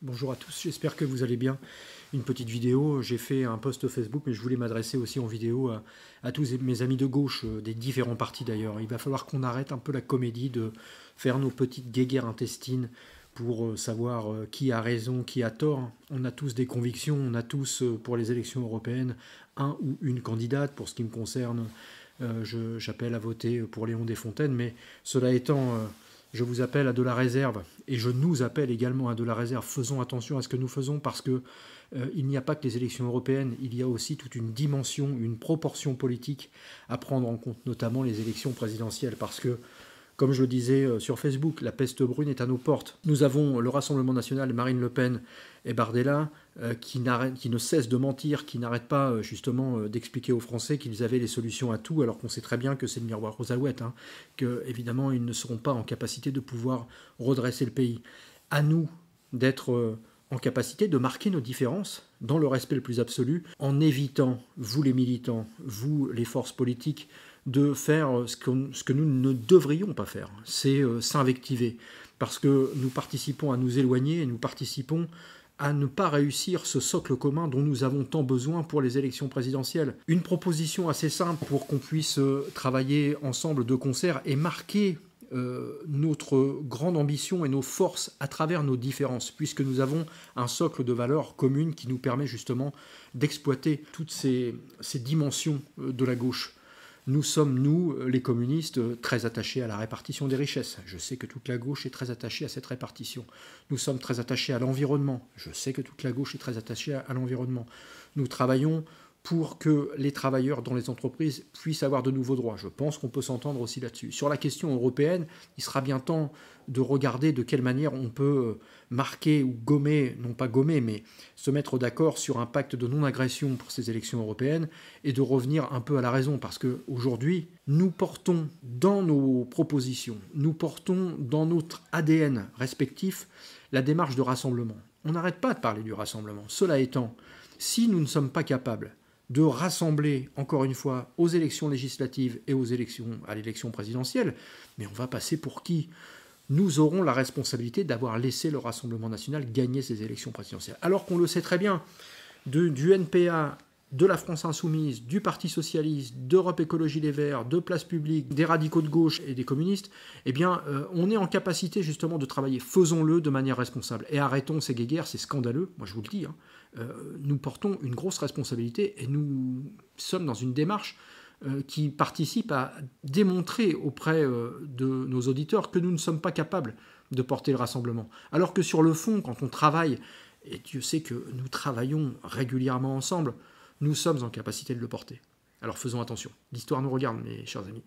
Bonjour à tous, j'espère que vous allez bien. Une petite vidéo, j'ai fait un post Facebook, mais je voulais m'adresser aussi en vidéo à tous mes amis de gauche, des différents partis d'ailleurs. Il va falloir qu'on arrête un peu la comédie de faire nos petites guéguerres intestines pour savoir qui a raison, qui a tort. On a tous des convictions, on a tous, pour les élections européennes, un ou une candidate. Pour ce qui me concerne, j'appelle à voter pour Léon Desfontaines, mais cela étant... je vous appelle à de la réserve et je nous appelle également à de la réserve. Faisons attention à ce que nous faisons parce que il n'y a pas que les élections européennes, il y a aussi toute une dimension, une proportion politique à prendre en compte, notamment les élections présidentielles. Parce que, comme je le disais sur Facebook, la peste brune est à nos portes. Nous avons le Rassemblement national, Marine Le Pen et Bardella, qui ne cessent de mentir, qui n'arrêtent pas justement d'expliquer aux Français qu'ils avaient les solutions à tout, alors qu'on sait très bien que c'est le miroir aux alouettes, qu'évidemment ils ne seront pas en capacité de pouvoir redresser le pays. À nous d'être en capacité de marquer nos différences dans le respect le plus absolu, en évitant, vous les militants, vous les forces politiques, de faire ce que nous ne devrions pas faire, c'est s'invectiver, parce que nous participons à nous éloigner et nous participons à ne pas réussir ce socle commun dont nous avons tant besoin pour les élections présidentielles. Une proposition assez simple pour qu'on puisse travailler ensemble de concert et marquer notre grande ambition et nos forces à travers nos différences, puisque nous avons un socle de valeurs communes qui nous permet justement d'exploiter toutes ces dimensions de la gauche. Nous sommes, nous, les communistes, très attachés à la répartition des richesses. Je sais que toute la gauche est très attachée à cette répartition. Nous sommes très attachés à l'environnement. Je sais que toute la gauche est très attachée à l'environnement. Nous travaillons pour que les travailleurs dans les entreprises puissent avoir de nouveaux droits. Je pense qu'on peut s'entendre aussi là-dessus. Sur la question européenne, il sera bien temps de regarder de quelle manière on peut marquer ou gommer, non pas gommer, mais se mettre d'accord sur un pacte de non-agression pour ces élections européennes et de revenir un peu à la raison. Parce qu'aujourd'hui, nous portons dans nos propositions, nous portons dans notre ADN respectif la démarche de rassemblement. On n'arrête pas de parler du rassemblement. Cela étant, si nous ne sommes pas capables de rassembler, encore une fois, aux élections législatives et à l'élection présidentielle, mais on va passer pour qui? Nous aurons la responsabilité d'avoir laissé le Rassemblement national gagner ces élections présidentielles. Alors qu'on le sait très bien, du NPA, de la France Insoumise, du Parti Socialiste, d'Europe Écologie Les Verts, de Place Publique, des radicaux de gauche et des communistes, eh bien, on est en capacité justement de travailler. Faisons-le de manière responsable. Et arrêtons ces guéguerres, c'est scandaleux, moi je vous le dis. Nous portons une grosse responsabilité et nous sommes dans une démarche qui participe à démontrer auprès de nos auditeurs que nous ne sommes pas capables de porter le rassemblement. Alors que sur le fond, quand on travaille, et Dieu sait que nous travaillons régulièrement ensemble, nous sommes en capacité de le porter. Alors faisons attention. L'histoire nous regarde, mes chers amis.